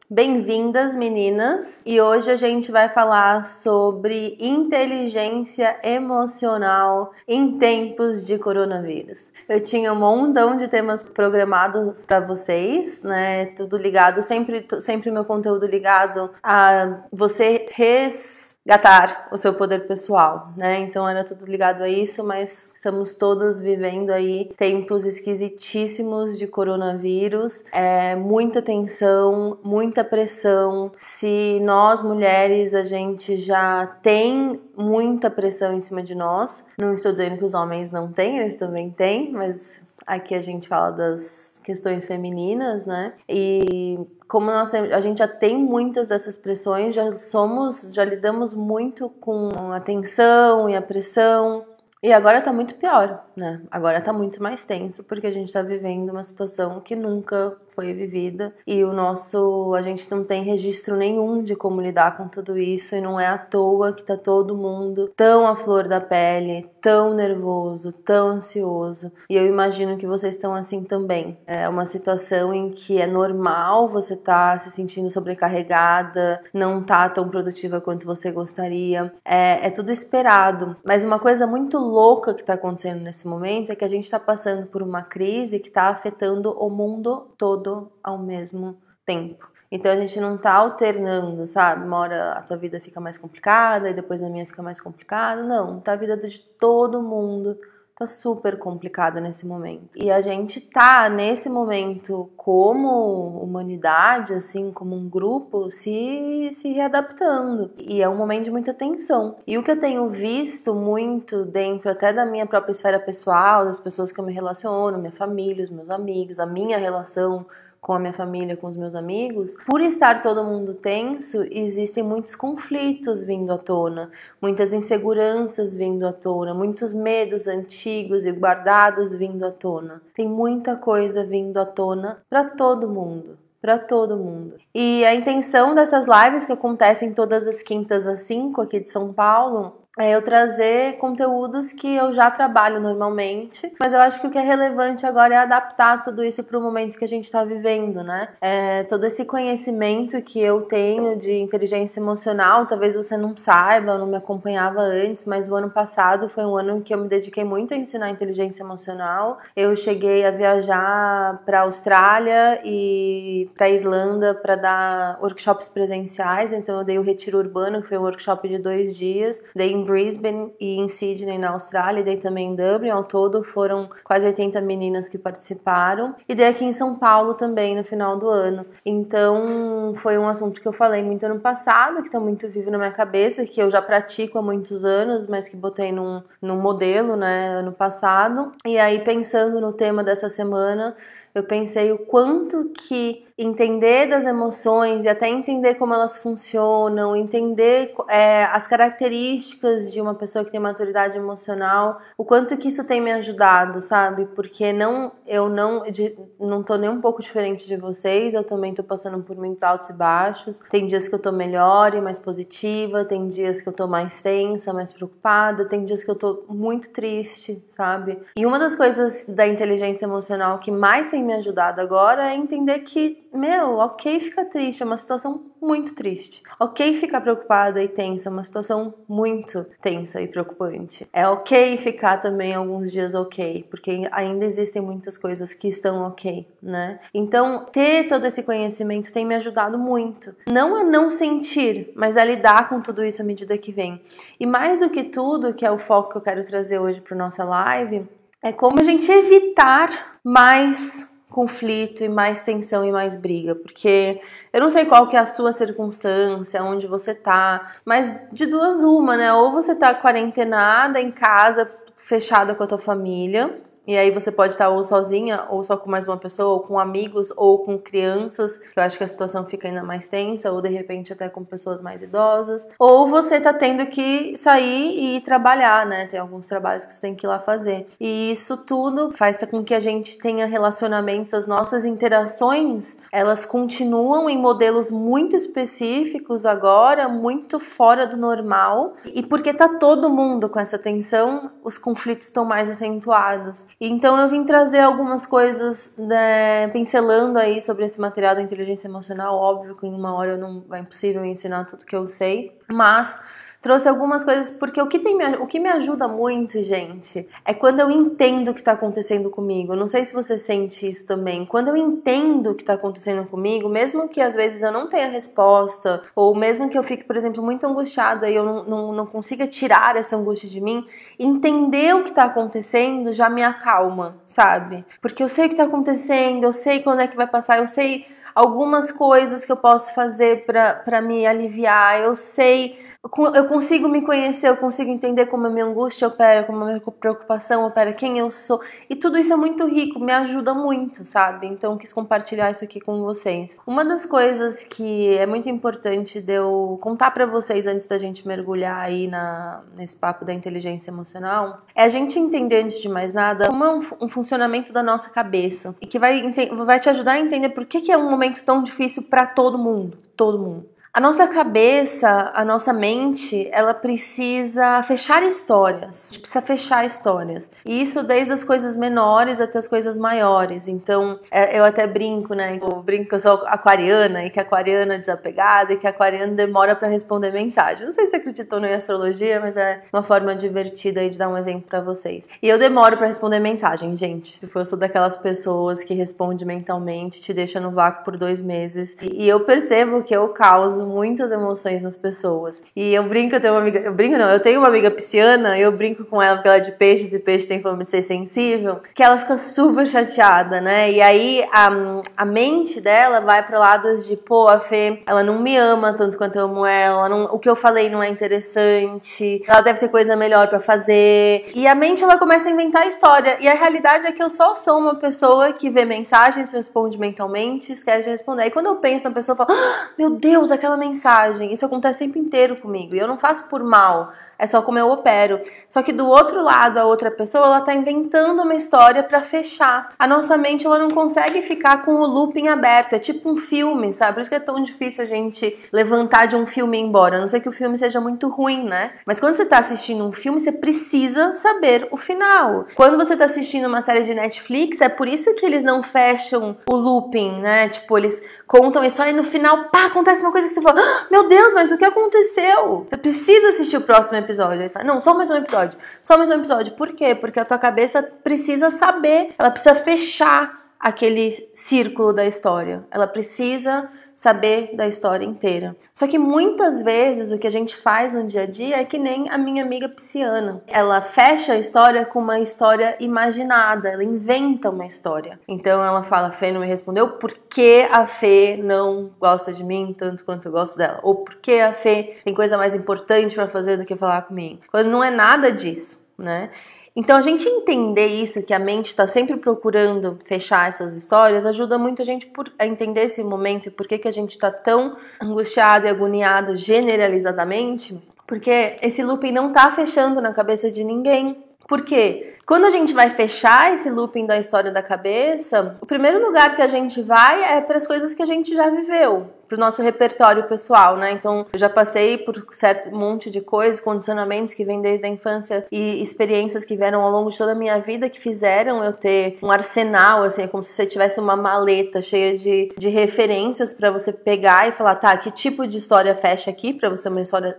Bem-vindas, meninas! E hoje a gente vai falar sobre inteligência emocional em tempos de coronavírus. Eu tinha um montão de temas programados para vocês, né? Tudo ligado, sempre meu conteúdo ligado a você resgatar o seu poder pessoal, né? Então era tudo ligado a isso, mas estamos todos vivendo aí tempos esquisitíssimos de coronavírus, muita tensão, muita pressão. Se nós mulheres a gente já tem muita pressão em cima de nós, não estou dizendo que os homens não têm, eles também têm, mas aqui a gente fala das questões femininas, né? E como a gente já tem muitas dessas pressões, já lidamos muito com a tensão e a pressão. E agora tá muito pior, né? Agora tá muito mais tenso, porque a gente tá vivendo uma situação que nunca foi vivida e a gente não tem registro nenhum de como lidar com tudo isso, e não é à toa que tá todo mundo tão à flor da pele, tão nervoso, tão ansioso. E eu imagino que vocês estão assim também. É uma situação em que é normal você tá se sentindo sobrecarregada, não tá tão produtiva quanto você gostaria. É tudo esperado, mas uma coisa muito louca que está acontecendo nesse momento é que a gente está passando por uma crise que está afetando o mundo todo ao mesmo tempo. Então a gente não tá alternando, sabe? Uma hora a tua vida fica mais complicada e depois a minha fica mais complicada. Não, tá a vida de todo mundo tá super complicada nesse momento. E a gente tá, nesse momento, como humanidade, assim, como um grupo, se readaptando. E é um momento de muita tensão. E o que eu tenho visto muito dentro até da minha própria esfera pessoal, das pessoas que eu me relaciono, minha família, os meus amigos, a minha relação com a minha família, com os meus amigos, por estar todo mundo tenso, existem muitos conflitos vindo à tona, muitas inseguranças vindo à tona, muitos medos antigos e guardados vindo à tona. Tem muita coisa vindo à tona para todo mundo. Para todo mundo. E a intenção dessas lives que acontecem todas as quintas às 5 aqui de São Paulo é eu trazer conteúdos que eu já trabalho normalmente, mas eu acho que o que é relevante agora é adaptar tudo isso para o momento que a gente está vivendo, né? Todo esse conhecimento que eu tenho de inteligência emocional, talvez você não saiba, eu não me acompanhava antes, mas o ano passado foi um ano em que eu me dediquei muito a ensinar inteligência emocional. Eu cheguei a viajar para a Austrália e para a Irlanda para dar workshops presenciais, então eu dei o Retiro Urbano, que foi um workshop de 2 dias, dei em Brisbane e em Sydney, na Austrália, e dei também em Dublin. Ao todo foram quase 80 meninas que participaram, e dei aqui em São Paulo também no final do ano. Então foi um assunto que eu falei muito ano passado, que está muito vivo na minha cabeça, que eu já pratico há muitos anos, mas que botei num modelo, né, ano passado. E aí, pensando no tema dessa semana, eu pensei o quanto que entender das emoções e até entender como elas funcionam, entender as características de uma pessoa que tem maturidade emocional, o quanto que isso tem me ajudado, sabe? Porque eu não tô nem um pouco diferente de vocês, eu também tô passando por muitos altos e baixos. Tem dias que eu tô melhor e mais positiva, tem dias que eu tô mais tensa, mais preocupada, tem dias que eu tô muito triste, sabe? E uma das coisas da inteligência emocional que mais tem me ajudado agora é entender que, ok ficar triste, é uma situação muito triste. Ok ficar preocupada e tensa, é uma situação muito tensa e preocupante. É ok ficar também alguns dias ok, porque ainda existem muitas coisas que estão ok, né? Então, ter todo esse conhecimento tem me ajudado muito. Não a não sentir, mas a lidar com tudo isso à medida que vem. E mais do que tudo, que é o foco que eu quero trazer hoje para nossa live, é como a gente evitar mais conflito e mais tensão e mais briga, porque eu não sei qual que é a sua circunstância, onde você tá, mas de duas uma, né? Ou você tá quarentenada em casa, fechada com a tua família, e aí você pode estar ou sozinha, ou só com mais uma pessoa, ou com amigos, ou com crianças, que eu acho que a situação fica ainda mais tensa, ou de repente até com pessoas mais idosas. Ou você tá tendo que sair e trabalhar, né? Tem alguns trabalhos que você tem que ir lá fazer. E isso tudo faz com que a gente tenha relacionamentos, as nossas interações, elas continuam em modelos muito específicos agora, muito fora do normal. E porque tá todo mundo com essa tensão, os conflitos estão mais acentuados. Então eu vim trazer algumas coisas, né, pincelando aí sobre esse material da inteligência emocional. Óbvio que em uma hora é impossível ensinar tudo que eu sei, mas trouxe algumas coisas, porque o que me ajuda muito, gente, é quando eu entendo o que está acontecendo comigo. Eu não sei se você sente isso também. Quando eu entendo o que está acontecendo comigo, mesmo que às vezes eu não tenha resposta, ou mesmo que eu fique, por exemplo, muito angustiada e eu não consiga tirar essa angústia de mim, entender o que está acontecendo já me acalma, sabe? Porque eu sei o que está acontecendo, eu sei quando é que vai passar, eu sei algumas coisas que eu posso fazer para me aliviar, eu consigo me conhecer, eu consigo entender como a minha angústia opera, como a minha preocupação opera, quem eu sou. E tudo isso é muito rico, me ajuda muito, sabe? Então eu quis compartilhar isso aqui com vocês. Uma das coisas que é muito importante de eu contar pra vocês antes da gente mergulhar aí nesse papo da inteligência emocional é a gente entender, antes de mais nada, como é um funcionamento da nossa cabeça. E que vai te ajudar a entender por que é um momento tão difícil pra todo mundo. Todo mundo. A nossa cabeça, a nossa mente, ela precisa fechar histórias. A gente precisa fechar histórias. E isso desde as coisas menores até as coisas maiores. Então, eu até brinco, né? Eu brinco que eu sou aquariana e que a aquariana é desapegada e que a aquariana demora pra responder mensagem. Não sei se você acreditou em astrologia, mas é uma forma divertida aí de dar um exemplo pra vocês. E eu demoro pra responder mensagem, gente. Tipo, eu sou daquelas pessoas que responde mentalmente, te deixa no vácuo por 2 meses. E eu percebo que eu causo muitas emoções nas pessoas. E eu brinco, eu tenho uma amiga pisciana, eu brinco com ela porque ela é de peixes e peixe tem fama de ser sensível, que ela fica super chateada, né? E aí a mente dela vai pra lados de, pô, a Fê, ela não me ama tanto quanto eu amo ela, o que eu falei não é interessante, ela deve ter coisa melhor pra fazer. E a mente, ela começa a inventar história. E a realidade é que eu só sou uma pessoa que vê mensagens, responde mentalmente, esquece de responder. Aí quando eu penso na pessoa, eu falo, meu Deus, aquela mensagem. Isso acontece o tempo inteiro comigo. E eu não faço por mal. É só como eu opero. Só que do outro lado, a outra pessoa, ela tá inventando uma história pra fechar. A nossa mente, ela não consegue ficar com o looping aberto. É tipo um filme, sabe? Por isso que é tão difícil a gente levantar de um filme e ir embora. A não ser que o filme seja muito ruim, né? Mas quando você tá assistindo um filme, você precisa saber o final. Quando você tá assistindo uma série de Netflix, é por isso que eles não fecham o looping, né? Tipo, eles contam a história e no final, pá, acontece uma coisa que você fala, meu Deus, mas o que aconteceu? Você precisa assistir o próximo episódio. Aí você fala, não, só mais um episódio. Só mais um episódio. Por quê? Porque a tua cabeça precisa saber, ela precisa fechar aquele círculo da história. Ela precisa saber da história inteira. Só que muitas vezes o que a gente faz no dia a dia é que nem a minha amiga pisciana. Ela fecha a história com uma história imaginada, ela inventa uma história. Então ela fala, a Fê não me respondeu porque a Fê não gosta de mim tanto quanto eu gosto dela. Ou porque a Fê tem coisa mais importante pra fazer do que falar comigo. Quando não é nada disso, né? Então, a gente entender isso, que a mente está sempre procurando fechar essas histórias, ajuda muito a gente a entender esse momento e por que a gente está tão angustiado e agoniado generalizadamente, porque esse looping não está fechando na cabeça de ninguém. Por quê? Quando a gente vai fechar esse looping da história da cabeça, o primeiro lugar que a gente vai é para as coisas que a gente já viveu, pro nosso repertório pessoal, né? Então, eu já passei por certo monte de coisas, condicionamentos que vêm desde a infância e experiências que vieram ao longo de toda a minha vida que fizeram eu ter um arsenal, assim, é como se você tivesse uma maleta cheia de referências para você pegar e falar, tá, que tipo de história fecha aqui para você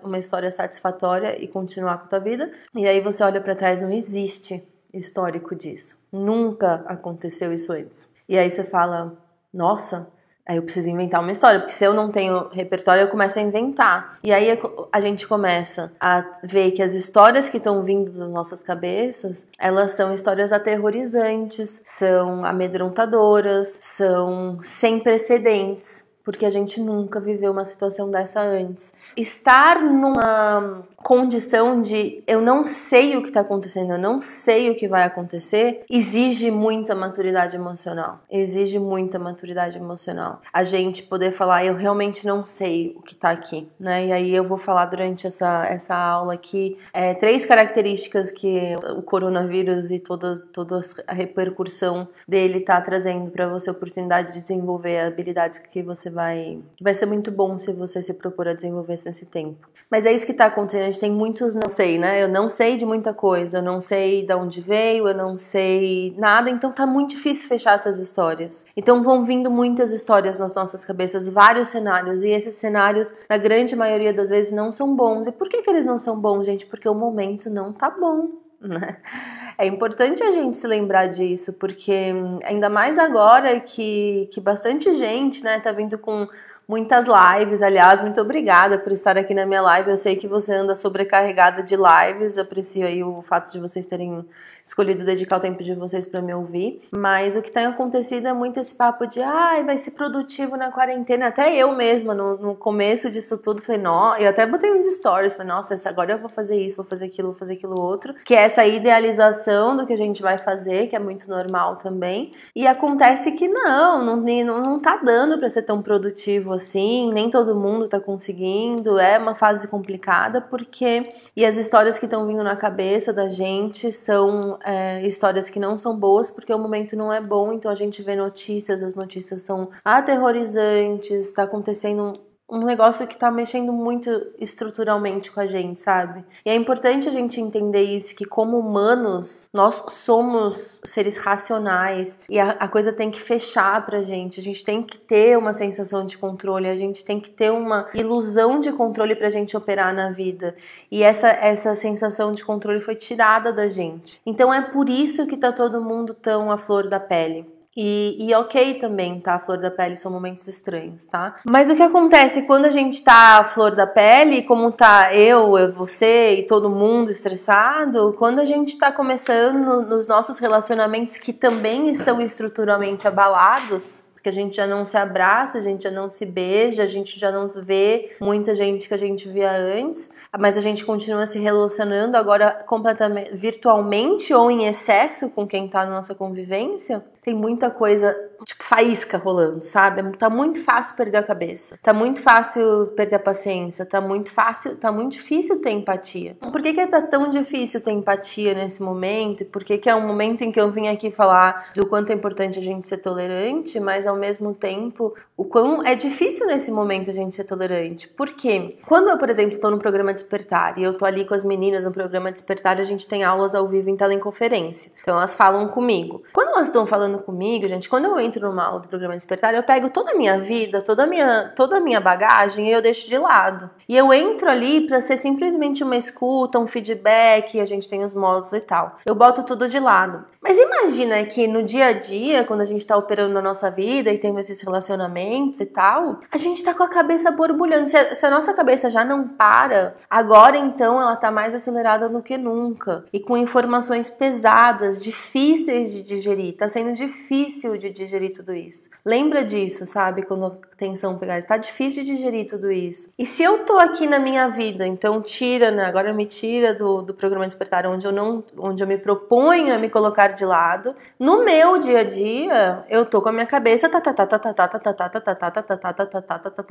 uma história satisfatória e continuar com a tua vida? E aí você olha para trás, não existe histórico disso. Nunca aconteceu isso antes. E aí você fala, nossa, aí eu preciso inventar uma história, porque se eu não tenho repertório, eu começo a inventar. E aí a gente começa a ver que as histórias que estão vindo das nossas cabeças, elas são histórias aterrorizantes, são amedrontadoras, são sem precedentes, porque a gente nunca viveu uma situação dessa antes. Estar numa condição de eu não sei o que está acontecendo, eu não sei o que vai acontecer, exige muita maturidade emocional. Exige muita maturidade emocional. A gente poder falar, eu realmente não sei o que está aqui, né? E aí eu vou falar durante essa aula aqui 3 características que o coronavírus e toda a repercussão dele está trazendo para você, a oportunidade de desenvolver habilidades que você vai ser muito bom se você se propor a desenvolver nesse tempo. Mas é isso que tá acontecendo, a gente tem muitos não sei, né? Eu não sei de muita coisa, eu não sei de onde veio, eu não sei nada, então tá muito difícil fechar essas histórias. Então vão vindo muitas histórias nas nossas cabeças, vários cenários, e esses cenários, na grande maioria das vezes, não são bons. E por que eles não são bons, gente? Porque o momento não tá bom, né? É importante a gente se lembrar disso, porque ainda mais agora que bastante gente, né, tá vindo com muitas lives. Aliás, muito obrigada por estar aqui na minha live. Eu sei que você anda sobrecarregada de lives, aprecio aí o fato de vocês terem escolhido dedicar o tempo de vocês para me ouvir. Mas o que tem acontecido é muito esse papo de vai ser produtivo na quarentena. Até eu mesma, no começo disso tudo, falei, eu até botei uns stories, falei, nossa, agora eu vou fazer isso, vou fazer aquilo outro. Que é essa idealização do que a gente vai fazer, que é muito normal também. E acontece que não tá dando para ser tão produtivo assim, nem todo mundo tá conseguindo, é uma fase complicada, e as histórias que estão vindo na cabeça da gente são histórias que não são boas, porque o momento não é bom, então a gente vê notícias, as notícias são aterrorizantes, tá acontecendo um negócio que tá mexendo muito estruturalmente com a gente, sabe? E é importante a gente entender isso, que como humanos, nós somos seres racionais e a coisa tem que fechar pra gente. A gente tem que ter uma sensação de controle, a gente tem que ter uma ilusão de controle pra gente operar na vida. E essa sensação de controle foi tirada da gente. Então é por isso que tá todo mundo tão à flor da pele. E ok também, tá? A flor da pele são momentos estranhos, tá? Mas o que acontece quando a gente tá à flor da pele, como tá eu, você e todo mundo estressado, quando a gente tá começando nos nossos relacionamentos que também estão estruturalmente abalados, porque a gente já não se abraça, a gente já não se beija, a gente já não se vê muita gente que a gente via antes, mas a gente continua se relacionando agora completamente virtualmente ou em excesso com quem tá na nossa convivência. Tem muita coisa, tipo, faísca rolando, sabe? Tá muito fácil perder a cabeça. Tá muito fácil perder a paciência. Tá muito difícil ter empatia. Por que tá tão difícil ter empatia nesse momento? E por que é um momento em que eu vim aqui falar do quanto é importante a gente ser tolerante, mas ao mesmo tempo, o quão é difícil nesse momento a gente ser tolerante? Por quê? Quando eu, por exemplo, tô no programa Despertar e eu tô ali com as meninas no programa Despertar, a gente tem aulas ao vivo em teleconferência. Então elas falam comigo. Quando elas estão falando comigo, gente, quando eu entro numa aula do programa Despertar, eu pego toda a minha vida, toda a minha bagagem e eu deixo de lado. E eu entro ali pra ser simplesmente uma escuta, um feedback, a gente tem os módulos e tal. Eu boto tudo de lado. Mas imagina que no dia a dia, quando a gente tá operando na nossa vida e tem esses relacionamentos e tal, a gente tá com a cabeça borbulhando. Se a nossa cabeça já não para, agora então ela tá mais acelerada do que nunca. E com informações pesadas, difíceis de digerir. Tá sendo difícil de digerir tudo isso. Lembra disso, sabe? Quando a tensão pegar, está difícil de digerir tudo isso. E se eu tô aqui na minha vida, então tira, né? Agora me tira do programa Despertar, onde eu me proponho a me colocar de lado. No meu dia a dia, eu tô com a minha cabeça o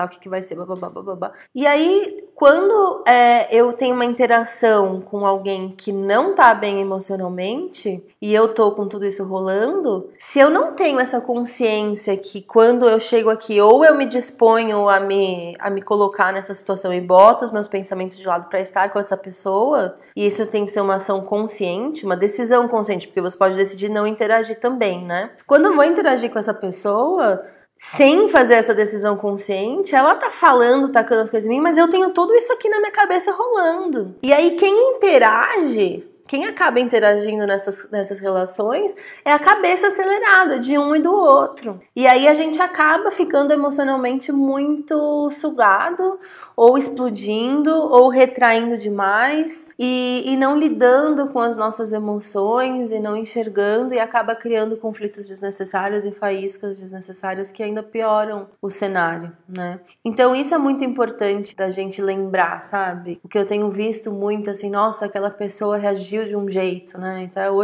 que vai ser, babá. E aí, quando eu tenho uma interação com alguém que não tá bem emocionalmente, e eu tô com tudo isso rolando, se eu não tenho essa consciência que quando eu chego aqui, ou eu me disponho a me colocar nessa situação e boto os meus pensamentos de lado pra estar com essa pessoa, e isso tem que ser uma ação consciente, uma decisão consciente, porque você pode decidir não interagir também, né? Quando eu vou interagir com essa pessoa, sem fazer essa decisão consciente, ela tá falando, tacando as coisas em mim, mas eu tenho tudo isso aqui na minha cabeça rolando. E aí quem interage, quem acaba interagindo nessas relações é a cabeça acelerada de um e do outro. E aí a gente acaba ficando emocionalmente muito sugado, ou explodindo, ou retraindo demais, e não lidando com as nossas emoções, e não enxergando, e acaba criando conflitos desnecessários e faíscas desnecessárias que ainda pioram o cenário, né? Então isso é muito importante da gente lembrar, sabe? O que eu tenho visto muito, assim, nossa, aquela pessoa reagiu de um jeito, né? Então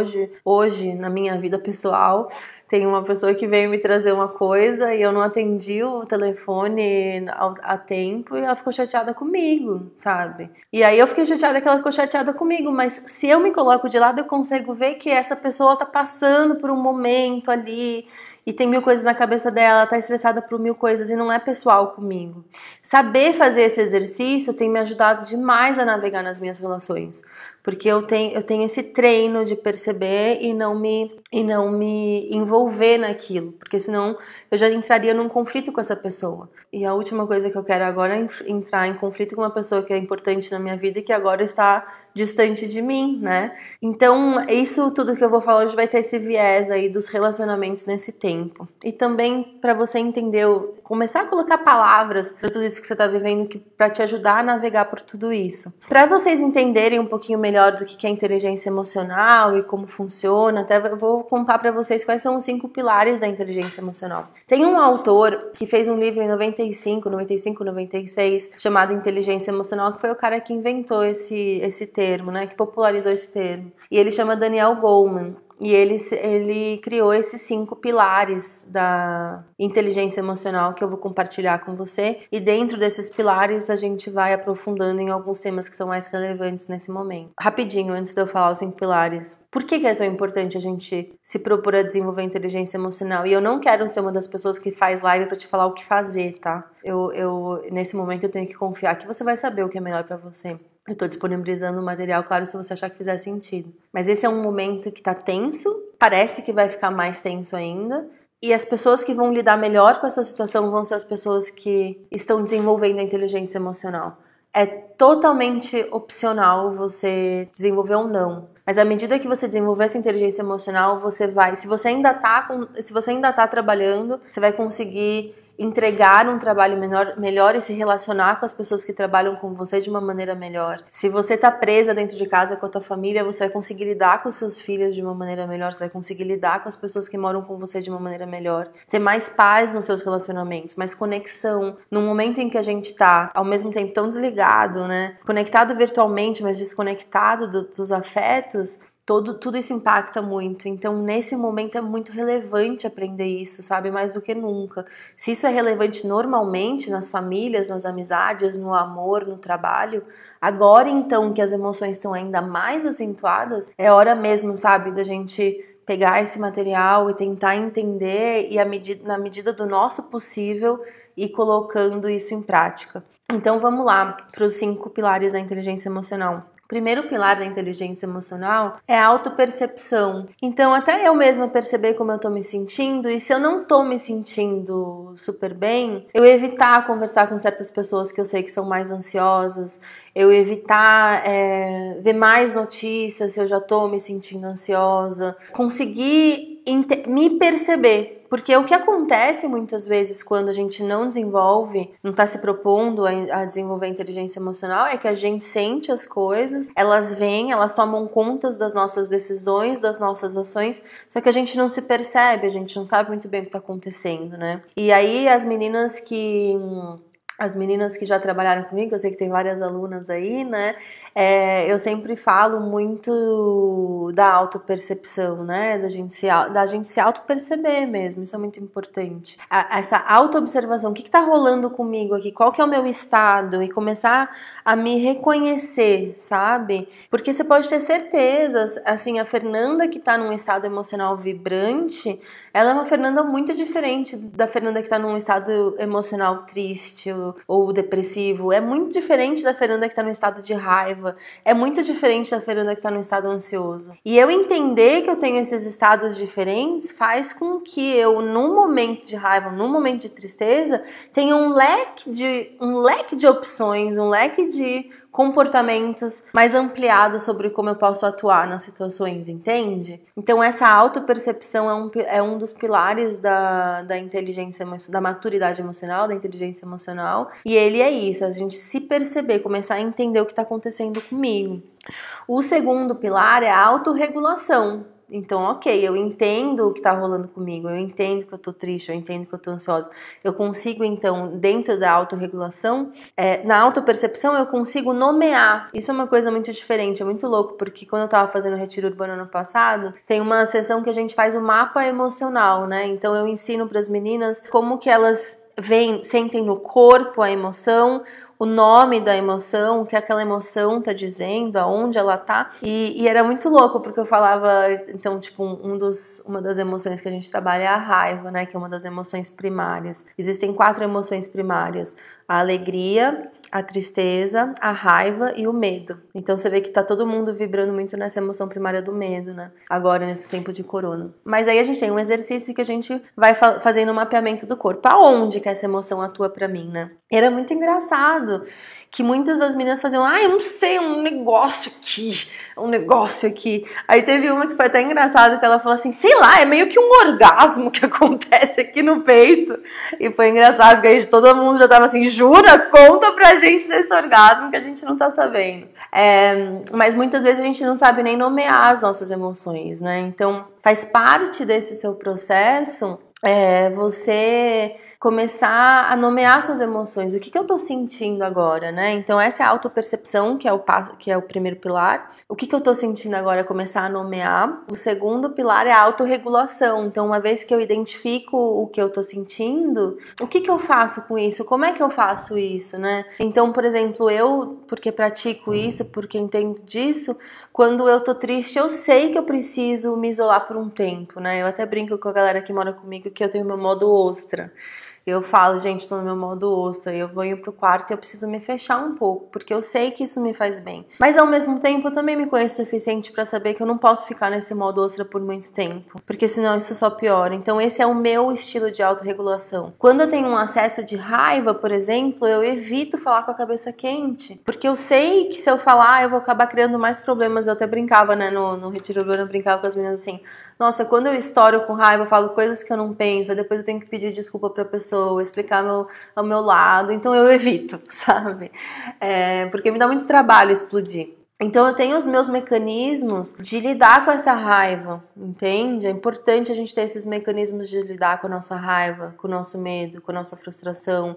hoje na minha vida pessoal, tem uma pessoa que veio me trazer uma coisa e eu não atendi o telefone a tempo e ela ficou chateada comigo, sabe? E aí eu fiquei chateada que ela ficou chateada comigo, mas se eu me coloco de lado, eu consigo ver que essa pessoa tá passando por um momento ali e tem 1000 coisas na cabeça dela, ela tá estressada por 1000 coisas e não é pessoal comigo. Saber fazer esse exercício tem me ajudado demais a navegar nas minhas relações, porque eu tenho esse treino de perceber e não me envolver naquilo, porque senão eu já entraria num conflito com essa pessoa. E a última coisa que eu quero agora é entrar em conflito com uma pessoa que é importante na minha vida e que agora está distante de mim, né? Então, isso tudo que eu vou falar hoje vai ter esse viés aí dos relacionamentos nesse tempo. E também para você entender, começar a colocar palavras para tudo isso que você tá vivendo, para te ajudar a navegar por tudo isso. Para vocês entenderem um pouquinho melhor do que é inteligência emocional e como funciona, até eu vou contar para vocês quais são os 5 pilares da inteligência emocional. Tem um autor que fez um livro em 95, 96, chamado Inteligência Emocional, que foi o cara que inventou esse termo, né, que popularizou esse termo. E ele chama Daniel Goleman. E ele criou esses 5 pilares da inteligência emocional que eu vou compartilhar com você. E dentro desses pilares a gente vai aprofundando em alguns temas que são mais relevantes nesse momento. Rapidinho, antes de eu falar os 5 pilares. Por que é tão importante a gente se propor a desenvolver inteligência emocional? E eu não quero ser uma das pessoas que faz live pra te falar o que fazer, tá? Nesse momento eu tenho que confiar que você vai saber o que é melhor pra você. Eu tô disponibilizando o material, claro, se você achar que fizer sentido. Mas esse é um momento que tá tenso, parece que vai ficar mais tenso ainda. E as pessoas que vão lidar melhor com essa situação vão ser as pessoas que estão desenvolvendo a inteligência emocional. É totalmente opcional você desenvolver ou não. Mas à medida que você desenvolver essa inteligência emocional, você vai... Se você ainda tá trabalhando, você vai conseguir entregar um trabalho melhor e se relacionar com as pessoas que trabalham com você de uma maneira melhor. Se você tá presa dentro de casa com a tua família, você vai conseguir lidar com os seus filhos de uma maneira melhor, você vai conseguir lidar com as pessoas que moram com você de uma maneira melhor, ter mais paz nos seus relacionamentos, mais conexão. No momento em que a gente tá, ao mesmo tempo, tão desligado, né? Conectado virtualmente, mas desconectado dos afetos, tudo isso impacta muito. Então, nesse momento é muito relevante aprender isso, sabe? Mais do que nunca. Se isso é relevante normalmente nas famílias, nas amizades, no amor, no trabalho, agora então que as emoções estão ainda mais acentuadas, é hora mesmo, sabe, da gente pegar esse material e tentar entender e na medida do nosso possível ir colocando isso em prática. Então, vamos lá para os 5 pilares da inteligência emocional. O primeiro pilar da inteligência emocional é a autopercepção. Então, até eu mesma perceber como eu tô me sentindo, e se eu não tô me sentindo super bem, eu evitar conversar com certas pessoas que eu sei que são mais ansiosas, eu evitar ver mais notícias se eu já tô me sentindo ansiosa, conseguir me perceber. Porque o que acontece muitas vezes quando a gente não desenvolve, não tá se propondo a desenvolver a inteligência emocional, é que a gente sente as coisas, elas vêm, elas tomam conta das nossas decisões, das nossas ações, só que a gente não se percebe, a gente não sabe muito bem o que tá acontecendo, né? E aí as meninas que já trabalharam comigo, eu sei que tem várias alunas aí, né? Eu sempre falo muito da autopercepção, né? Da gente se auto-perceber mesmo, isso é muito importante. Essa auto-observação, o que tá rolando comigo aqui? Qual que é o meu estado? E começar a me reconhecer, sabe? Porque você pode ter certeza, assim, a Fernanda que tá num estado emocional vibrante, ela é uma Fernanda muito diferente da Fernanda que tá num estado emocional triste ou depressivo. É muito diferente da Fernanda que tá num estado de raiva. É muito diferente da Fernanda que tá num estado ansioso. E eu entender que eu tenho esses estados diferentes faz com que eu, num momento de raiva, num momento de tristeza, tenha um leque de opções, um leque de comportamentos mais ampliados sobre como eu posso atuar nas situações, entende? Então essa autopercepção é um dos pilares da inteligência, da maturidade emocional, da inteligência emocional, e ele é isso, a gente se perceber, começar a entender o que está acontecendo comigo. O segundo pilar é a autorregulação. Então, ok, eu entendo o que tá rolando comigo, eu entendo que eu tô triste, eu entendo que eu tô ansiosa. Eu consigo, então, dentro da autorregulação, na autopercepção, eu consigo nomear. Isso é uma coisa muito diferente, é muito louco, porque quando eu tava fazendo o Retiro Urbano ano passado, tem uma sessão que a gente faz o mapa emocional, né? Então, eu ensino pras meninas como que elas sentem no corpo a emoção, o nome da emoção, o que aquela emoção tá dizendo, aonde ela tá. E era muito louco, porque eu falava, então, tipo, uma das emoções que a gente trabalha é a raiva, né? Que é uma das emoções primárias. Existem 4 emoções primárias: a alegria, a tristeza, a raiva e o medo. Então você vê que tá todo mundo vibrando muito nessa emoção primária do medo, né? Agora, nesse tempo de corona. Mas aí a gente tem um exercício que a gente vai fazendo um mapeamento do corpo. Aonde que essa emoção atua pra mim, né? E era muito engraçado que muitas das meninas faziam, eu não sei, um negócio aqui. Aí teve uma que foi até engraçado, que ela falou assim, sei lá, é meio que um orgasmo que acontece aqui no peito. E foi engraçado, porque aí todo mundo já tava assim, jura? Conta pra gente desse orgasmo que a gente não tá sabendo. Mas muitas vezes a gente não sabe nem nomear as nossas emoções, né? Então, faz parte desse seu processo você começar a nomear suas emoções. O que eu tô sentindo agora, né? Então essa é a autopercepção, que é o primeiro pilar. O que eu tô sentindo agora é começar a nomear. O segundo pilar é a autorregulação. Então uma vez que eu identifico o que eu tô sentindo, o que eu faço com isso? Como é que eu faço isso, né? Então, por exemplo, eu, porque pratico isso, porque entendo disso, quando eu tô triste, eu sei que eu preciso me isolar por um tempo, né? Eu até brinco com a galera que mora comigo que eu tenho meu modo ostra. Eu falo, gente, tô no meu modo ostra, eu venho pro quarto e eu preciso me fechar um pouco, porque eu sei que isso me faz bem. Mas ao mesmo tempo, eu também me conheço o suficiente pra saber que eu não posso ficar nesse modo ostra por muito tempo, porque senão isso só piora. Então esse é o meu estilo de autorregulação. Quando eu tenho um acesso de raiva, por exemplo, eu evito falar com a cabeça quente, porque eu sei que se eu falar, eu vou acabar criando mais problemas. Eu até brincava, né, no Retiro Urbano, eu brincava com as meninas assim, nossa, quando eu estouro com raiva, eu falo coisas que eu não penso, aí depois eu tenho que pedir desculpa pra pessoa, explicar ao meu lado, então eu evito, sabe? Porque me dá muito trabalho explodir. Então eu tenho os meus mecanismos de lidar com essa raiva, entende? É importante a gente ter esses mecanismos de lidar com a nossa raiva, com o nosso medo, com a nossa frustração.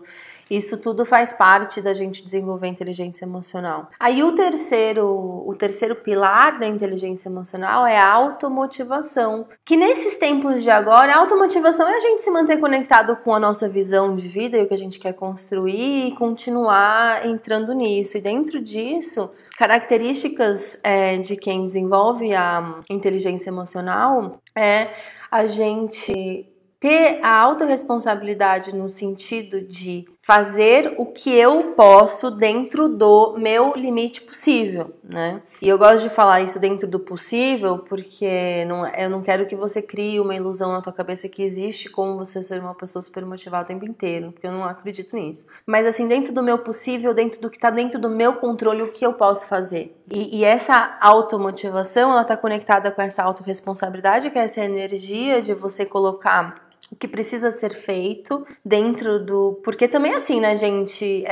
Isso tudo faz parte da gente desenvolver inteligência emocional. Aí o terceiro pilar da inteligência emocional é a automotivação. Que nesses tempos de agora, a automotivação é a gente se manter conectado com a nossa visão de vida e o que a gente quer construir e continuar entrando nisso. E dentro disso, características de quem desenvolve a inteligência emocional é a gente ter a autorresponsabilidade no sentido de fazer o que eu posso dentro do meu limite possível, né? E eu gosto de falar isso dentro do possível porque eu não quero que você crie uma ilusão na tua cabeça que existe como você ser uma pessoa super motivada o tempo inteiro, porque eu não acredito nisso. Mas assim, dentro do meu possível, dentro do que tá dentro do meu controle, o que eu posso fazer. E essa automotivação, ela tá conectada com essa autorresponsabilidade, que é essa energia de você colocar o que precisa ser feito dentro do... Porque também é assim, né, gente?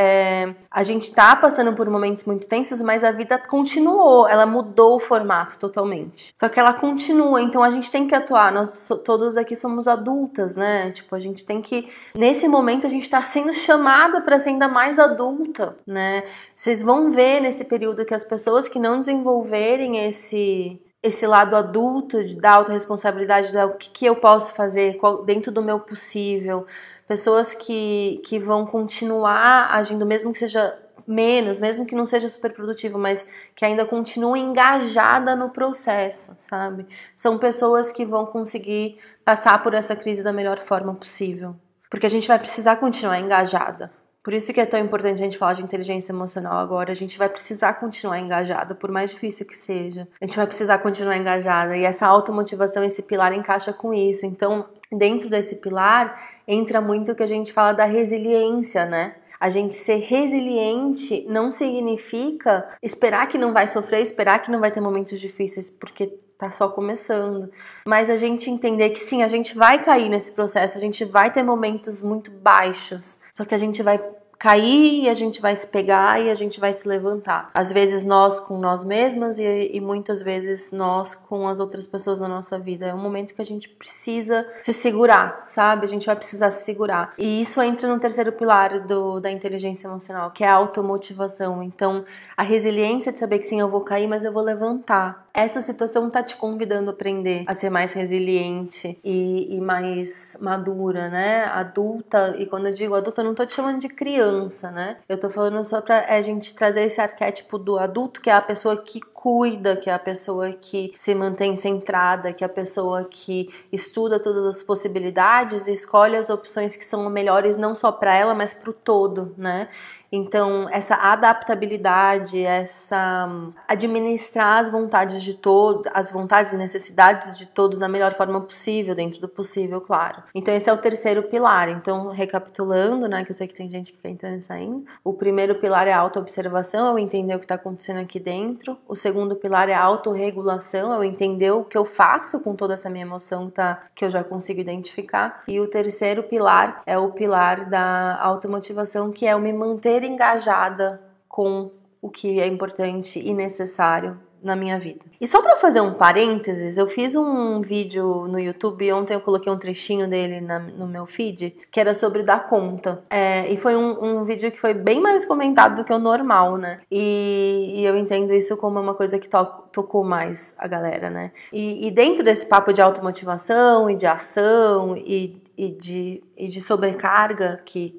A gente tá passando por momentos muito tensos, mas a vida continuou. Ela mudou o formato totalmente. Só que ela continua, então a gente tem que atuar. Nós todos aqui somos adultas, né? Tipo, a gente tem que... Nesse momento, a gente tá sendo chamada para ser ainda mais adulta, né? Vocês vão ver nesse período que as pessoas que não desenvolverem esse lado adulto, da autorresponsabilidade, do que eu posso fazer dentro do meu possível, pessoas que vão continuar agindo, mesmo que seja menos, mesmo que não seja super produtivo, mas que ainda continue engajada no processo, sabe? São pessoas que vão conseguir passar por essa crise da melhor forma possível, porque a gente vai precisar continuar engajada. Por isso que é tão importante a gente falar de inteligência emocional agora. A gente vai precisar continuar engajada, por mais difícil que seja. A gente vai precisar continuar engajada. E essa automotivação, esse pilar encaixa com isso. Então, dentro desse pilar, entra muito o que a gente fala da resiliência, né? A gente ser resiliente não significa esperar que não vai sofrer, esperar que não vai ter momentos difíceis, porque tá só começando. Mas a gente entender que sim, a gente vai cair nesse processo, a gente vai ter momentos muito baixos, só que a gente vai cair e a gente vai se pegar e a gente vai se levantar. Às vezes nós com nós mesmas e muitas vezes nós com as outras pessoas na nossa vida. É um momento que a gente precisa se segurar, sabe? A gente vai precisar se segurar. E isso entra no terceiro pilar da inteligência emocional, que é a automotivação. Então, a resiliência de saber que sim, eu vou cair, mas eu vou levantar. Essa situação tá te convidando a aprender a ser mais resiliente e mais madura, né? Adulta. E quando eu digo adulta, eu não tô te chamando de criança, criança, né? Eu tô falando só pra a gente trazer esse arquétipo do adulto, que é a pessoa que cuida, que é a pessoa que se mantém centrada, que é a pessoa que estuda todas as possibilidades e escolhe as opções que são melhores não só para ela, mas para o todo, né? Então, essa adaptabilidade, essa administrar as vontades de todos, as vontades e necessidades de todos da melhor forma possível, dentro do possível, claro. Então, esse é o terceiro pilar. Então, recapitulando, né, que eu sei que tem gente que fica entrando e saindo. O primeiro pilar é a autoobservação, eu entender o que está acontecendo aqui dentro. O segundo pilar é a autorregulação, eu entender o que eu faço com toda essa minha emoção que eu já consigo identificar. E o terceiro pilar é o pilar da automotivação, que é eu me manter engajada com o que é importante e necessário na minha vida. E só para fazer um parênteses, eu fiz um vídeo no YouTube, ontem eu coloquei um trechinho dele no meu feed, que era sobre dar conta. E foi um vídeo que foi bem mais comentado do que o normal, né? E eu entendo isso como uma coisa que tocou mais a galera, né? E dentro desse papo de automotivação e de ação e de sobrecarga que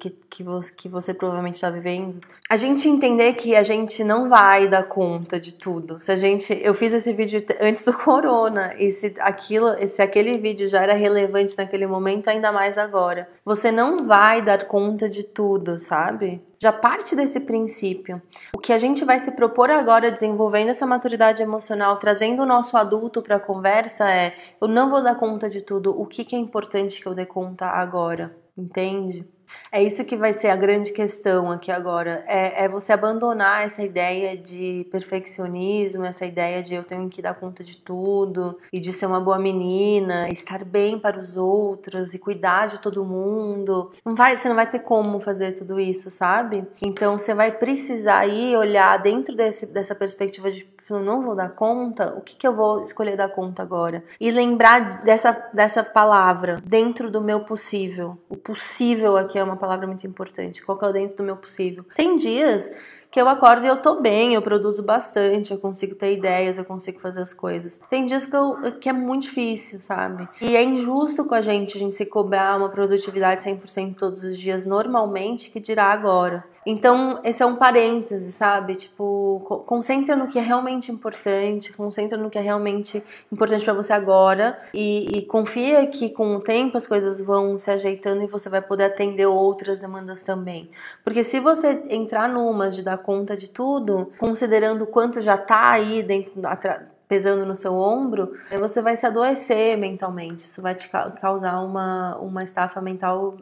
você provavelmente está vivendo, a gente entender que a gente não vai dar conta de tudo. Eu fiz esse vídeo antes do corona, e se aquele vídeo já era relevante naquele momento, ainda mais agora. Você não vai dar conta de tudo, sabe? Já parte desse princípio. O que a gente vai se propor agora, desenvolvendo essa maturidade emocional, trazendo o nosso adulto para a conversa, eu não vou dar conta de tudo. O que é importante que eu dê conta agora? Entende? É isso que vai ser a grande questão aqui agora. É você abandonar essa ideia de perfeccionismo, essa ideia de eu tenho que dar conta de tudo e de ser uma boa menina, estar bem para os outros e cuidar de todo mundo. Você não vai ter como fazer tudo isso, sabe? Então você vai precisar ir olhar dentro dessa perspectiva de eu não vou dar conta, o que eu vou escolher dar conta agora? E lembrar dessa palavra, dentro do meu possível. O possível aqui é uma palavra muito importante. Qual que é o dentro do meu possível? Tem dias que eu acordo e eu tô bem, eu produzo bastante, eu consigo ter ideias, eu consigo fazer as coisas. Tem dias que é muito difícil, sabe? E é injusto com a gente se cobrar uma produtividade 100% todos os dias normalmente, que dirá agora. Então, esse é um parêntese, sabe? Tipo, concentra no que é realmente importante, concentra no que é realmente importante pra você agora e confia que com o tempo as coisas vão se ajeitando e você vai poder atender outras demandas também. Porque se você entrar numa de dar conta de tudo, considerando o quanto já tá aí dentro, pesando no seu ombro, você vai se adoecer mentalmente. Isso vai te causar uma estafa mental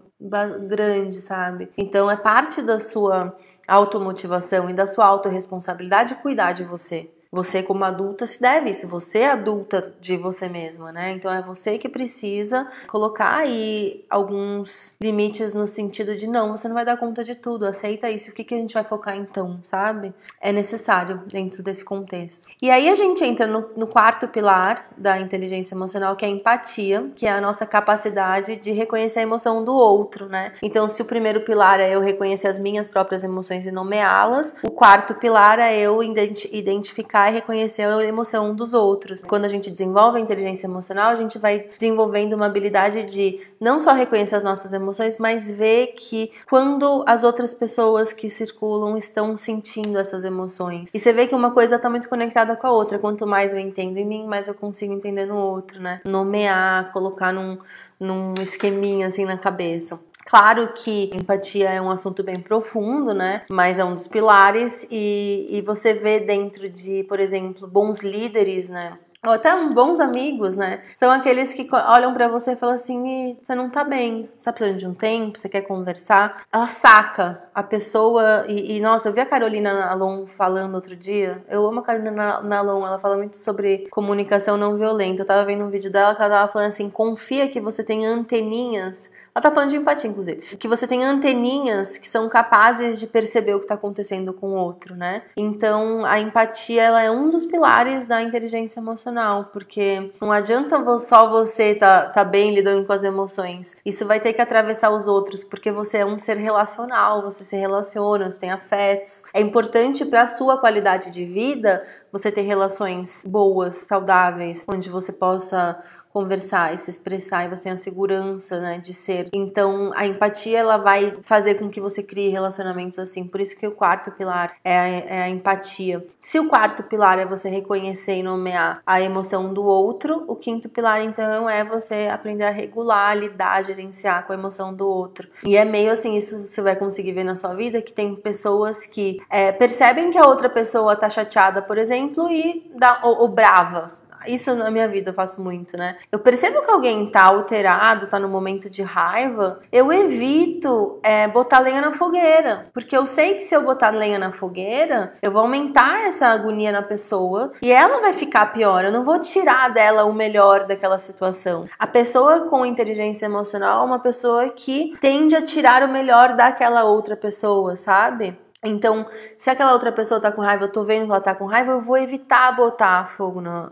grande, sabe? Então é parte da sua automotivação e da sua autorresponsabilidade cuidar de você. Você, como adulta, se deve isso. Você é adulta de você mesma, né? Então é você que precisa colocar aí alguns limites no sentido de não, você não vai dar conta de tudo, aceita isso. O que a gente vai focar então, sabe? É necessário dentro desse contexto. E aí a gente entra no quarto pilar da inteligência emocional, que é a empatia, que é a nossa capacidade de reconhecer a emoção do outro, né? Então, se o primeiro pilar é eu reconhecer as minhas próprias emoções e nomeá-las, o quarto pilar é eu identificar e reconhecer a emoção dos outros. Quando a gente desenvolve a inteligência emocional, a gente vai desenvolvendo uma habilidade de não só reconhecer as nossas emoções, mas ver que quando as outras pessoas que circulam estão sentindo essas emoções. E você vê que uma coisa está muito conectada com a outra. Quanto mais eu entendo em mim, mais eu consigo entender no outro, né? Nomear, colocar num esqueminha assim na cabeça. Claro que empatia é um assunto bem profundo, né? Mas é um dos pilares e você vê dentro de, por exemplo, bons líderes, né? Ou até bons amigos, né? São aqueles que olham pra você e falam assim, você não tá bem, você tá precisando de um tempo, você quer conversar. Ela saca a pessoa nossa, eu vi a Carolina Nalon falando outro dia. Eu amo a Carolina Nalon, ela fala muito sobre comunicação não violenta. Eu tava vendo um vídeo dela que ela tava falando assim, confia que você tem anteninhas. Ela tá falando de empatia, inclusive. Que você tem anteninhas que são capazes de perceber o que tá acontecendo com o outro, né? Então, a empatia, ela é um dos pilares da inteligência emocional, porque não adianta só você tá bem lidando com as emoções. Isso vai ter que atravessar os outros, porque você é um ser relacional, você se relaciona, você tem afetos. É importante pra sua qualidade de vida você ter relações boas, saudáveis, onde você possa conversar e se expressar, e você tem a segurança, né, de ser. Então, a empatia, ela vai fazer com que você crie relacionamentos assim. Por isso que o quarto pilar é a empatia. Se o quarto pilar é você reconhecer e nomear a emoção do outro, o quinto pilar, então, é você aprender a regular, lidar, gerenciar com a emoção do outro. E é meio assim, isso você vai conseguir ver na sua vida, que tem pessoas que percebem que a outra pessoa tá chateada, por exemplo, e dá ou brava. Isso na minha vida eu faço muito, né? Eu percebo que alguém tá alterado, tá no momento de raiva, eu evito botar lenha na fogueira. Porque eu sei que se eu botar lenha na fogueira, eu vou aumentar essa agonia na pessoa e ela vai ficar pior. Eu não vou tirar dela o melhor daquela situação. A pessoa com inteligência emocional é uma pessoa que tende a tirar o melhor daquela outra pessoa, sabe? Então, se aquela outra pessoa tá com raiva, eu tô vendo que ela tá com raiva, eu vou evitar botar fogo na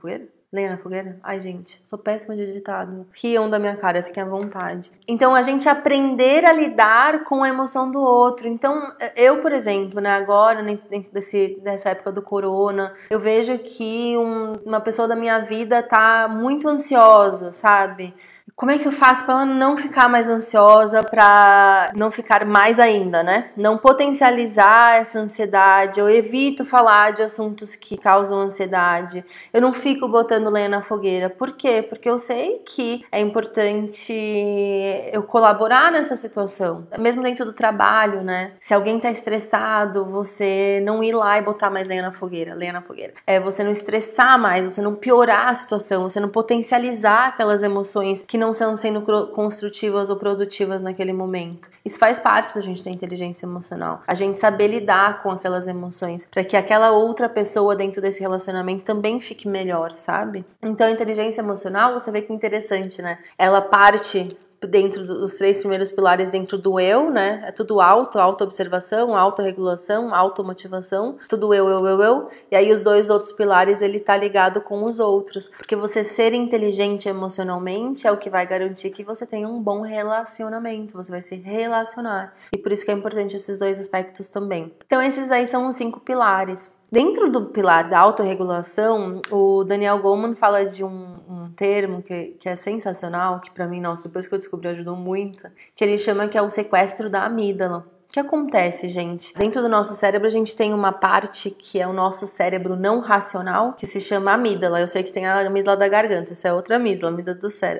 fogueira? Lenha na fogueira? Ai, gente, sou péssima de ditado. Riam da minha cara, fiquem à vontade. Então, a gente aprender a lidar com a emoção do outro. Então, eu, por exemplo, né, agora, dentro dessa época do corona, eu vejo que uma pessoa da minha vida tá muito ansiosa, sabe? Como é que eu faço para ela não ficar mais ansiosa, para não ficar mais ainda, né? Não potencializar essa ansiedade. Eu evito falar de assuntos que causam ansiedade. Eu não fico botando lenha na fogueira. Por quê? Porque eu sei que é importante eu colaborar nessa situação. Mesmo dentro do trabalho, né? Se alguém tá estressado, você não ir lá e botar mais lenha na fogueira. É você não estressar mais, você não piorar a situação, você não potencializar aquelas emoções que não estão sendo construtivas ou produtivas naquele momento. Isso faz parte da gente ter inteligência emocional. A gente saber lidar com aquelas emoções para que aquela outra pessoa dentro desse relacionamento também fique melhor, sabe? Então a inteligência emocional, você vê que interessante, né? Ela parte dentro dos 3 primeiros pilares dentro do eu, né? É tudo auto-observação, autorregulação, automotivação, tudo eu. E aí os 2 outros pilares, ele tá ligado com os outros. Porque você ser inteligente emocionalmente é o que vai garantir que você tenha um bom relacionamento, você vai se relacionar. E por isso que é importante esses 2 aspectos também. Então esses aí são os 5 pilares. Dentro do pilar da autorregulação, o Daniel Goleman fala de um termo que é sensacional, que pra mim, nossa, depois que eu descobri ajudou muito, que ele chama que é o sequestro da amígdala. O que acontece, gente? Dentro do nosso cérebro, a gente tem uma parte que é o nosso cérebro não racional, que se chama amígdala. Eu sei que tem a amígdala da garganta, essa é outra amígdala,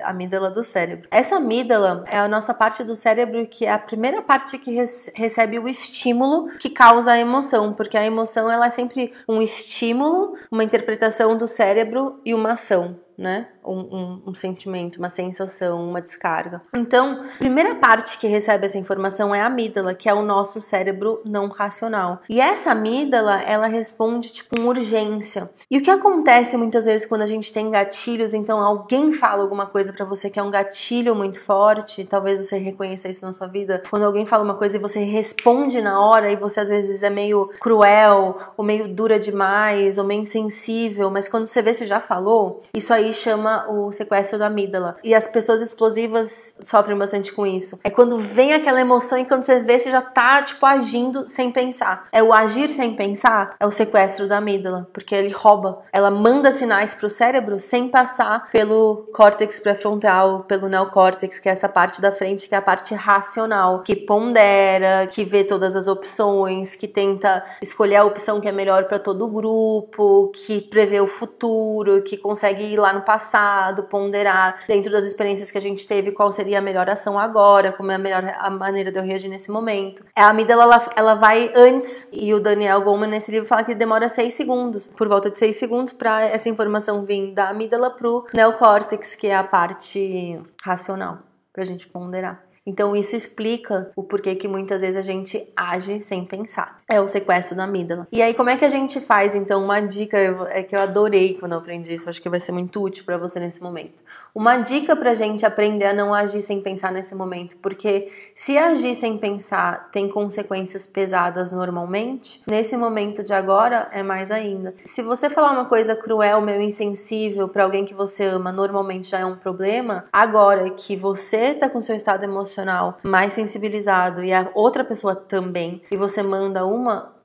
amígdala do cérebro. Essa amígdala é a nossa parte do cérebro que é a primeira parte que recebe o estímulo que causa a emoção, porque a emoção ela é sempre um estímulo, uma interpretação do cérebro e uma ação, né? Um sentimento, uma sensação, uma descarga. Então, a primeira parte que recebe essa informação é a amígdala, que é o nosso cérebro não racional. E essa amígdala, ela responde tipo uma urgência. E o que acontece muitas vezes quando a gente tem gatilhos, então alguém fala alguma coisa pra você que é um gatilho muito forte, talvez você reconheça isso na sua vida, quando alguém fala uma coisa e você responde na hora e você às vezes é meio cruel, ou meio dura demais, ou meio insensível, mas quando você vê se já falou, isso aí chama o sequestro da amígdala. E as pessoas explosivas sofrem bastante com isso. É quando vem aquela emoção e quando você vê, você já tá, tipo, agindo sem pensar. É o agir sem pensar, é o sequestro da amígdala, porque ele rouba. Ela manda sinais pro cérebro sem passar pelo córtex pré-frontal, pelo neocórtex, que é essa parte da frente, que é a parte racional, que pondera, que vê todas as opções, que tenta escolher a opção que é melhor para todo o grupo, que prevê o futuro, que consegue ir lá no passado, ponderar dentro das experiências que a gente teve qual seria a melhor ação agora, como é a maneira de eu reagir nesse momento. A amígdala, ela vai antes, e o Daniel Goleman nesse livro fala que demora 6 segundos, por volta de 6 segundos, para essa informação vir da amígdala pro neocórtex, que é a parte racional, pra gente ponderar. Então isso explica o porquê que muitas vezes a gente age sem pensar. É o sequestro da amígdala. E aí como é que a gente faz? Então uma dica é que eu adorei quando eu aprendi isso, acho que vai ser muito útil para você nesse momento. Uma dica pra gente aprender a não agir sem pensar nesse momento, porque se agir sem pensar tem consequências pesadas normalmente, nesse momento de agora é mais ainda. Se você falar uma coisa cruel, meio insensível pra alguém que você ama, normalmente já é um problema. Agora que você tá com seu estado emocional emocional mais sensibilizado e a outra pessoa também, e você manda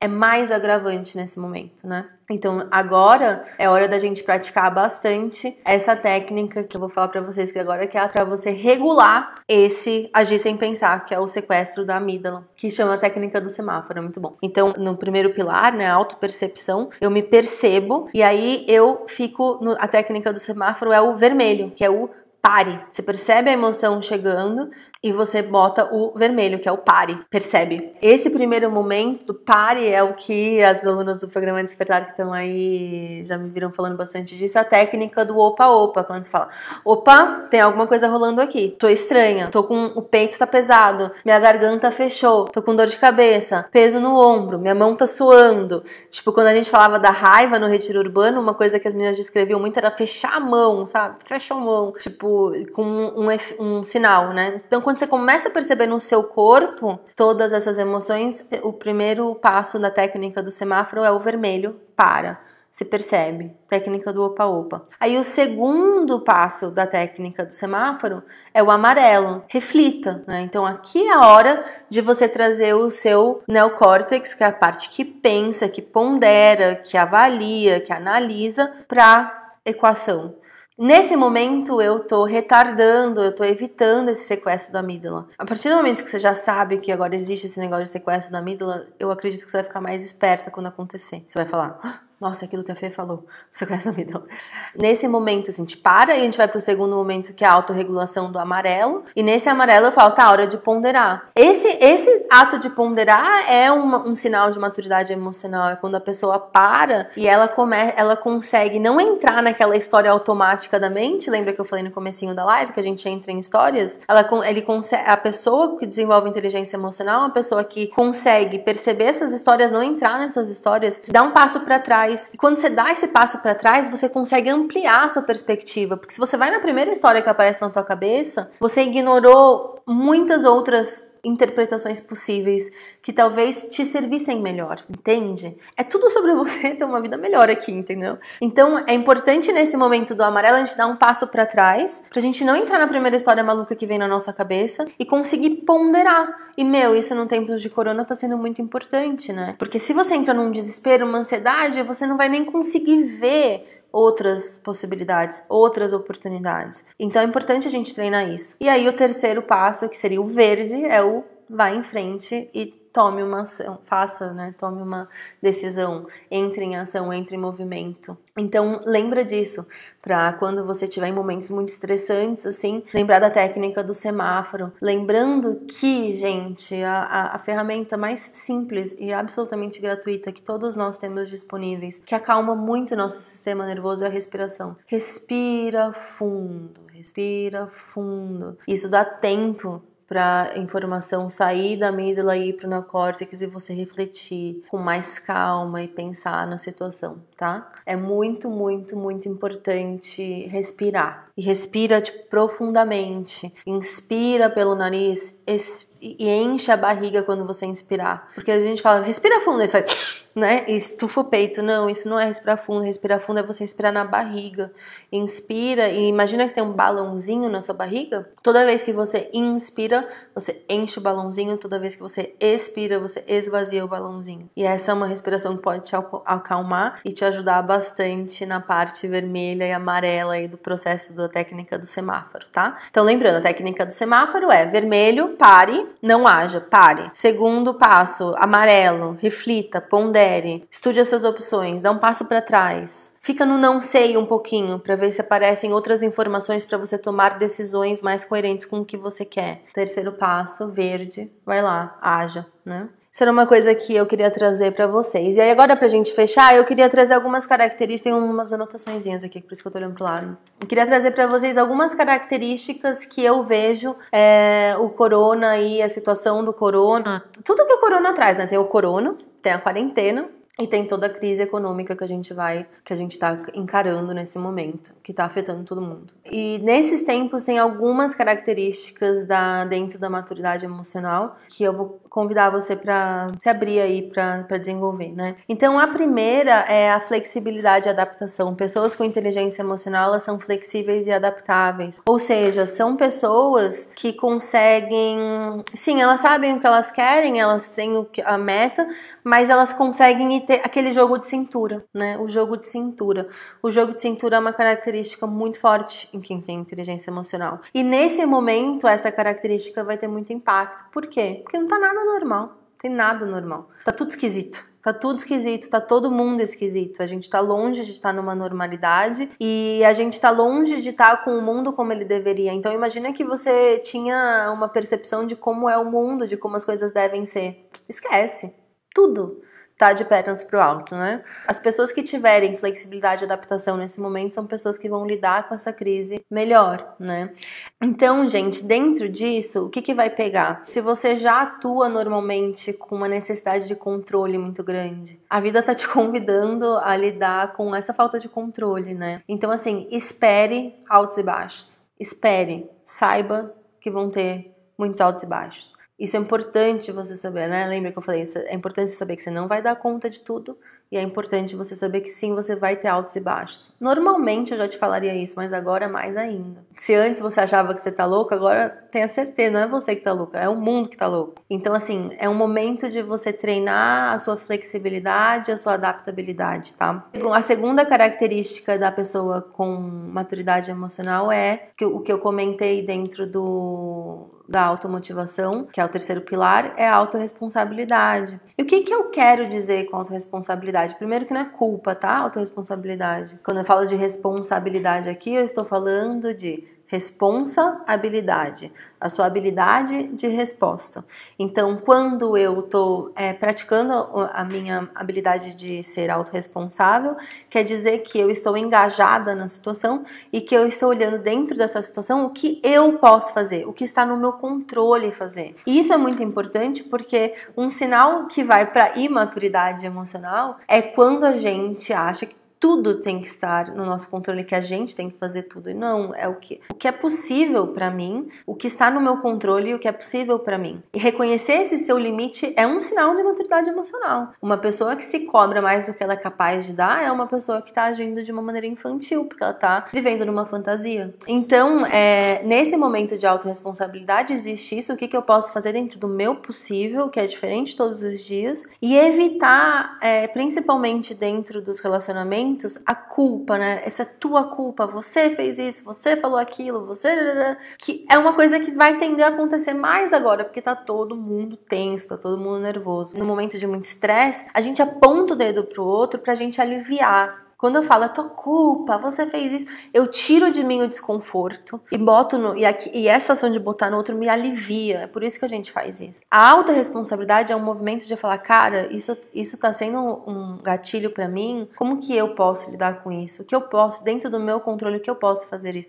é mais agravante nesse momento, né? Então agora é hora da gente praticar bastante essa técnica que eu vou falar pra vocês que agora, que é pra você regular esse agir sem pensar, que é o sequestro da amígdala, que chama a técnica do semáforo, é muito bom. Então no primeiro pilar, né, autopercepção, eu me percebo e aí eu fico, a técnica do semáforo é o vermelho, que é o pare. Você percebe a emoção chegando e você bota o vermelho, que é o pare. Percebe? Esse primeiro momento do pare é o que as alunas do programa Despertar que estão aí já me viram falando bastante disso, a técnica do opa-opa, quando você fala, opa, tem alguma coisa rolando aqui, tô estranha, tô com o peito tá pesado, minha garganta fechou, tô com dor de cabeça, peso no ombro, minha mão tá suando. Tipo, quando a gente falava da raiva no retiro urbano, uma coisa que as meninas descreviam muito era fechar a mão, sabe? Fecha a mão, tipo, com um sinal, né? Então, quando você começa a perceber no seu corpo todas essas emoções, o primeiro passo da técnica do semáforo é o vermelho, para. Se percebe, técnica do opa-opa. Aí o segundo passo da técnica do semáforo é o amarelo, reflita, né? Então aqui é a hora de você trazer o seu neocórtex, que é a parte que pensa, que pondera, que avalia, que analisa, para equação. Nesse momento eu tô retardando, eu tô evitando esse sequestro da amígdala. A partir do momento que você já sabe que agora existe esse negócio de sequestro da amígdala, eu acredito que você vai ficar mais esperta quando acontecer. Você vai falar, nossa, aquilo que a Fê falou, sequestro da amígdala. Nesse momento, assim, a gente para e a gente vai pro segundo momento, que é a autorregulação do amarelo. E nesse amarelo eu falo, tá, hora de ponderar. Esse ato de ponderar é um sinal de maturidade emocional. É quando a pessoa para e ela consegue não entrar naquela história automática da mente. Lembra que eu falei no comecinho da live que a gente entra em histórias? A pessoa que desenvolve inteligência emocional é uma pessoa que consegue perceber essas histórias, não entrar nessas histórias, dar um passo para trás. E quando você dá esse passo para trás, você consegue ampliar a sua perspectiva. Porque se você vai na primeira história que aparece na tua cabeça, você ignorou muitas outras interpretações possíveis que talvez te servissem melhor, entende? É tudo sobre você ter uma vida melhor aqui, entendeu? Então é importante nesse momento do amarelo a gente dar um passo pra trás, pra gente não entrar na primeira história maluca que vem na nossa cabeça e conseguir ponderar. E isso num tempos de corona tá sendo muito importante, né? Porque se você entra num desespero, uma ansiedade, você não vai nem conseguir ver outras possibilidades, outras oportunidades. Então é importante a gente treinar isso. E aí o terceiro passo, que seria o verde, é o vai em frente e tome uma ação, tome uma decisão, entre em ação, entre em movimento. Então lembra disso, para quando você estiver em momentos muito estressantes, assim, lembrar da técnica do semáforo. Lembrando que, gente, a ferramenta mais simples e absolutamente gratuita que todos nós temos disponíveis, que acalma muito o nosso sistema nervoso, é a respiração. Respira fundo, respira fundo. Isso dá tempo para informação sair da amígdala e ir para o neocórtex e você refletir com mais calma e pensar na situação, tá? É muito, muito, muito importante respirar. E respira profundamente. Inspira pelo nariz e enche a barriga quando você inspirar. Porque a gente fala, respira fundo, aí você faz, né? E estufa o peito. Não, isso não é respirar fundo. Respirar fundo é você respirar na barriga. Inspira e imagina que você tem um balãozinho na sua barriga. Toda vez que você inspira, você enche o balãozinho. Toda vez que você expira, você esvazia o balãozinho. E essa é uma respiração que pode te acalmar e te ajudar bastante na parte vermelha e amarela aí do processo da técnica do semáforo, tá? Então lembrando, a técnica do semáforo é vermelho, pare, não haja, pare. Segundo passo, amarelo, reflita, pondere, estude as suas opções, dá um passo para trás. Fica no não sei um pouquinho para ver se aparecem outras informações para você tomar decisões mais coerentes com o que você quer. Terceiro passo, verde, vai lá, haja, né? Isso era uma coisa que eu queria trazer pra vocês. E aí agora pra gente fechar, eu queria trazer algumas características, tem umas anotaçõezinhas aqui, por isso que eu tô olhando pro lado. Eu queria trazer pra vocês algumas características que eu vejo o corona e a situação do corona, tudo que o corona traz, né? Tem o corona, tem a quarentena E tem toda a crise econômica que a gente tá encarando nesse momento, que tá afetando todo mundo. E nesses tempos tem algumas características dentro da maturidade emocional que eu vou convidar você para se abrir aí para desenvolver, né? Então a primeira é a flexibilidade e adaptação. Pessoas com inteligência emocional, elas são flexíveis e adaptáveis. Ou seja, são pessoas que conseguem, sim, elas sabem o que elas querem, elas têm a meta, mas elas conseguem ter aquele jogo de cintura, né? O jogo de cintura. O jogo de cintura é uma característica muito forte em quem tem inteligência emocional. E nesse momento, essa característica vai ter muito impacto. Por quê? Porque não tá nada normal. Tem nada normal. Tá tudo esquisito. Tá tudo esquisito, tá todo mundo esquisito. A gente tá longe de estar numa normalidade e a gente tá longe de estar com o mundo como ele deveria. Então imagina que você tinha uma percepção de como é o mundo, de como as coisas devem ser. Esquece. Tudo tá de pernas pro alto, né? As pessoas que tiverem flexibilidade e adaptação nesse momento são pessoas que vão lidar com essa crise melhor, né? Então, gente, dentro disso, o que vai pegar? Se você já atua normalmente com uma necessidade de controle muito grande, a vida tá te convidando a lidar com essa falta de controle, né? Então, assim, espere altos e baixos. Espere, saiba que vão ter muitos altos e baixos. Isso é importante você saber, né? Lembra que eu falei isso? É importante você saber que você não vai dar conta de tudo e é importante você saber que sim, você vai ter altos e baixos. Normalmente eu já te falaria isso, mas agora mais ainda. Se antes você achava que você tá louco, agora tenha certeza, não é você que tá louca, é o mundo que tá louco. Então, assim, é um momento de você treinar a sua flexibilidade, a sua adaptabilidade, tá? A segunda característica da pessoa com maturidade emocional é o que eu comentei dentro da automotivação, que é o terceiro pilar, é a autorresponsabilidade. E o que eu quero dizer com autorresponsabilidade? Primeiro que não é culpa, tá? Autorresponsabilidade. Quando eu falo de responsabilidade aqui, eu estou falando de responsabilidade, a sua habilidade de resposta. Então, quando eu estou praticando a minha habilidade de ser autorresponsável, quer dizer que eu estou engajada na situação e que eu estou olhando dentro dessa situação o que eu posso fazer, o que está no meu controle fazer. E isso é muito importante porque um sinal que vai para imaturidade emocional é quando a gente acha que tudo tem que estar no nosso controle, que a gente tem que fazer tudo. E não, é o que é possível para mim, o que está no meu controle e o que é possível para mim. E reconhecer esse seu limite é um sinal de maturidade emocional. Uma pessoa que se cobra mais do que ela é capaz de dar é uma pessoa que está agindo de uma maneira infantil, porque ela está vivendo numa fantasia. Então, nesse momento de autorresponsabilidade existe isso, o que eu posso fazer dentro do meu possível, que é diferente todos os dias, e evitar, principalmente dentro dos relacionamentos, a culpa, né? Essa é tua culpa, você fez isso, você falou aquilo, que é uma coisa que vai tender a acontecer mais agora, porque tá todo mundo tenso, tá todo mundo nervoso. No momento de muito estresse, a gente aponta o dedo pro outro pra gente aliviar. Quando eu falo, é tua culpa, você fez isso, eu tiro de mim o desconforto e boto e essa ação de botar no outro me alivia. É por isso que a gente faz isso. A autorresponsabilidade é um movimento de falar, cara, isso tá sendo um gatilho pra mim, como que eu posso lidar com isso? O que eu posso, dentro do meu controle, o que eu posso fazer isso?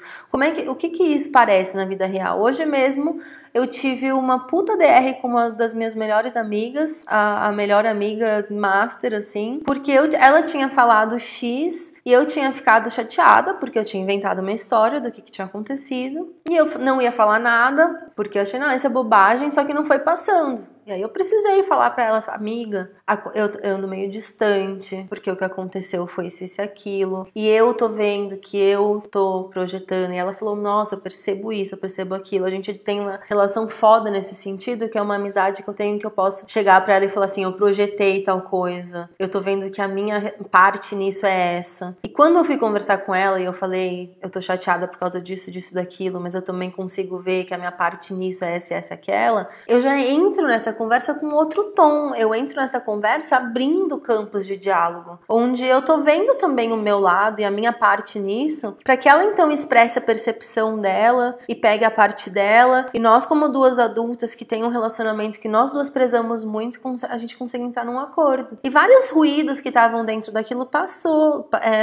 O que isso parece na vida real? Hoje mesmo, eu tive uma puta DR com uma das minhas melhores amigas, a melhor amiga master, assim, porque ela tinha falado X e eu tinha ficado chateada, porque eu tinha inventado uma história do que tinha acontecido, e eu não ia falar nada, porque eu achei, não, isso é bobagem, só que não foi passando. E aí eu precisei falar pra ela, amiga, eu ando meio distante, porque o que aconteceu foi isso e aquilo, e eu tô vendo que eu tô projetando, e ela falou, nossa, eu percebo isso, eu percebo aquilo, a gente tem uma relação foda nesse sentido, que é uma amizade que eu tenho, que eu posso chegar pra ela e falar assim, eu projetei tal coisa, eu tô vendo que a minha parte nisso é essa. E quando eu fui conversar com ela e eu falei, eu tô chateada por causa disso, daquilo, mas eu também consigo ver que a minha parte nisso é essa, aquela, eu já entro nessa conversa com outro tom. Eu entro nessa conversa abrindo campos de diálogo, onde eu tô vendo também o meu lado e a minha parte nisso, para que ela então expresse a percepção dela e pegue a parte dela, e nós, como duas adultas que tem um relacionamento que nós duas prezamos muito, a gente consegue entrar num acordo. E vários ruídos que estavam dentro daquilo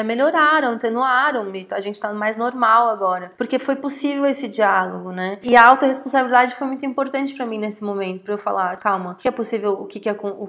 melhoraram, atenuaram, e a gente tá mais normal agora, porque foi possível esse diálogo, né? E a autorresponsabilidade foi muito importante para mim nesse momento, para eu falar, calma, o que é possível,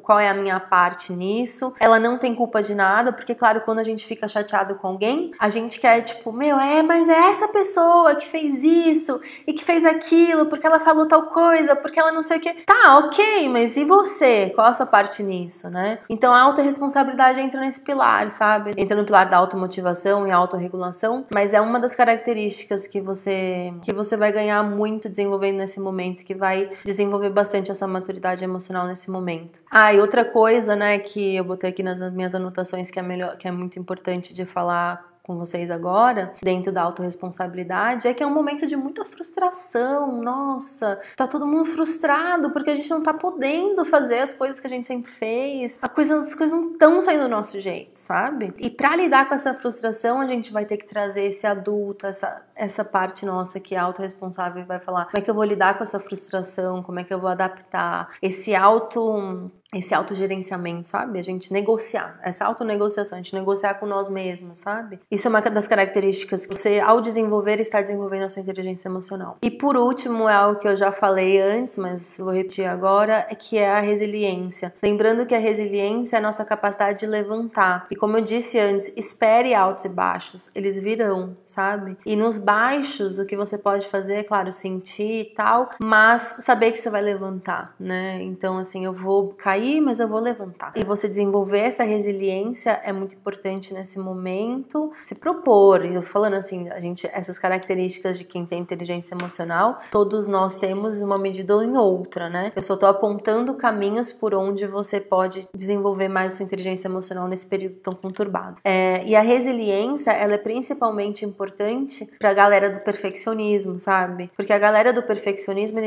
qual é a minha parte nisso? Ela não tem culpa de nada, porque claro, quando a gente fica chateado com alguém, a gente quer tipo, mas é essa pessoa que fez isso e que fez aquilo, porque ela falou tal coisa, porque ela não sei o que. Tá, ok, mas e você? Qual a sua parte nisso, né? Então a autorresponsabilidade entra nesse pilar, sabe? Entra no pilar da automotivação e autorregulação, mas é uma das características que você vai ganhar muito desenvolvendo nesse momento, que vai desenvolver bastante a sua maturidade emocional nesse momento. E outra coisa, né, que eu botei aqui nas minhas anotações que é muito importante de falar com vocês agora, dentro da autorresponsabilidade, é que é um momento de muita frustração. Nossa, tá todo mundo frustrado porque a gente não tá podendo fazer as coisas que a gente sempre fez. As coisas não estão saindo do nosso jeito, sabe? E pra lidar com essa frustração, a gente vai ter que trazer esse adulto, essa parte nossa que é autorresponsável e vai falar como é que eu vou lidar com essa frustração, como é que eu vou adaptar esse autogerenciamento, sabe? A gente negociar, essa autonegociação, a gente negociar com nós mesmos, sabe? Isso é uma das características que você, ao desenvolver, está desenvolvendo a sua inteligência emocional. E por último, é algo que eu já falei antes, mas vou repetir agora, que é a resiliência. Lembrando que a resiliência é a nossa capacidade de levantar. E como eu disse antes, espere altos e baixos, eles virão, sabe? E nos baixos, o que você pode fazer, é claro, sentir e tal, mas saber que você vai levantar, né? Então, assim, eu vou cair, mas eu vou levantar. E você desenvolver essa resiliência é muito importante nesse momento. Se propor, e eu tô falando assim, essas características de quem tem inteligência emocional, todos nós temos uma medida ou em outra, né? Eu só tô apontando caminhos por onde você pode desenvolver mais sua inteligência emocional nesse período tão conturbado. E a resiliência, ela é principalmente importante pra galera do perfeccionismo, sabe? Porque a galera do perfeccionismo,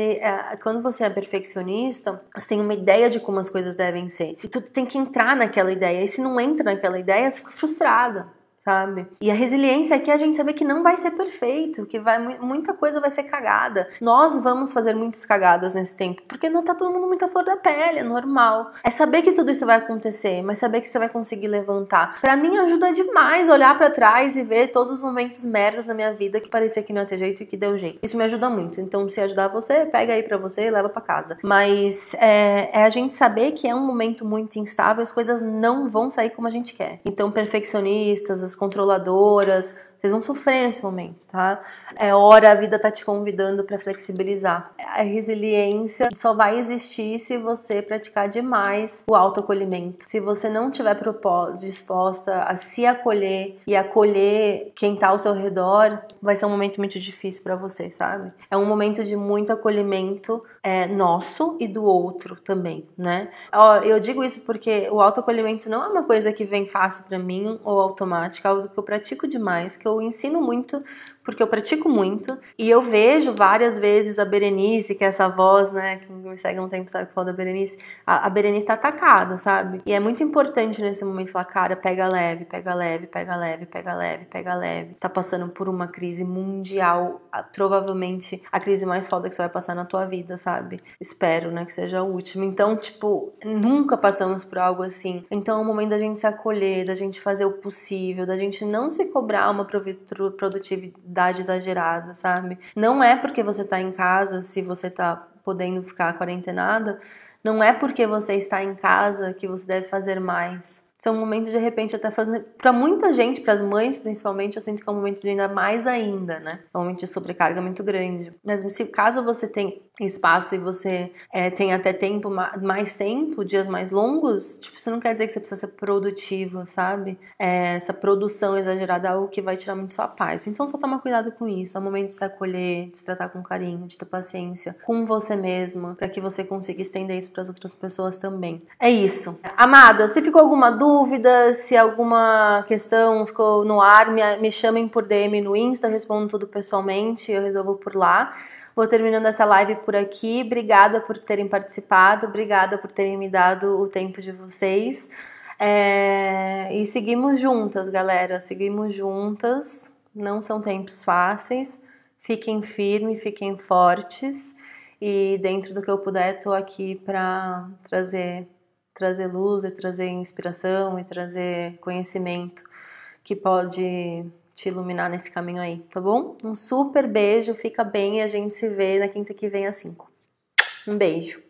quando você é perfeccionista, você tem uma ideia de como as coisas devem ser. E tu tem que entrar naquela ideia. E se não entra naquela ideia, você fica frustrada, sabe? E a resiliência é que a gente sabe que não vai ser perfeito, que muita coisa vai ser cagada. Nós vamos fazer muitas cagadas nesse tempo, porque não tá todo mundo muito à flor da pele, é normal. É saber que tudo isso vai acontecer, mas saber que você vai conseguir levantar. Pra mim ajuda demais olhar pra trás e ver todos os momentos merdas na minha vida que parecia que não ia ter jeito e que deu jeito. Isso me ajuda muito. Então, se ajudar você, pega aí pra você e leva pra casa. Mas é a gente saber que é um momento muito instável, as coisas não vão sair como a gente quer. Então, perfeccionistas, controladoras, vocês vão sofrer nesse momento, tá? A vida tá te convidando para flexibilizar. A resiliência só vai existir se você praticar demais o autoacolhimento. Se você não tiver disposta a se acolher e acolher quem tá ao seu redor, vai ser um momento muito difícil para você, sabe? É um momento de muito acolhimento nosso e do outro também, né? Eu digo isso porque o autoacolhimento não é uma coisa que vem fácil para mim ou automática, é algo que eu pratico demais, que eu ensino muito, porque eu pratico muito, e eu vejo várias vezes a Berenice, que é essa voz, né, que me segue há um tempo sabe que fala da Berenice, a Berenice tá atacada, sabe? E é muito importante nesse momento falar, cara, pega leve, pega leve, pega leve, pega leve, pega leve. Você tá passando por uma crise mundial, provavelmente a crise mais foda que você vai passar na tua vida, sabe? Espero, né, que seja a última. Então, tipo, nunca passamos por algo assim. Então é o momento da gente se acolher, da gente fazer o possível, da gente não se cobrar uma produtividade exagerada, sabe? Não é porque você tá em casa, se você tá podendo ficar quarentenada, não é porque você está em casa que você deve fazer mais. Esse é um momento de repente até fazer, pra muita gente, pras mães principalmente, eu sinto que é um momento de ainda mais ainda, né? É um momento de sobrecarga muito grande. Mas se caso você tem espaço e você tem até mais tempo, dias mais longos, tipo, isso não quer dizer que você precisa ser produtiva, sabe? Essa produção exagerada é algo que vai tirar muito sua paz. Então só toma cuidado com isso. É o momento de se acolher, de se tratar com carinho, de ter paciência com você mesma, pra que você consiga estender isso pras outras pessoas também. É isso. Amada, se ficou alguma dúvida, se alguma questão ficou no ar, me chamem por DM no Insta, eu respondo tudo pessoalmente, eu resolvo por lá. Vou terminando essa live por aqui. Obrigada por terem participado, obrigada por terem me dado o tempo de vocês. E seguimos juntas, galera, seguimos juntas. Não são tempos fáceis. Fiquem firmes, fiquem fortes. E dentro do que eu puder, tô aqui para trazer luz e trazer inspiração e trazer conhecimento que pode te iluminar nesse caminho aí, tá bom? Um super beijo, fica bem e a gente se vê na quinta que vem às 5. Um beijo!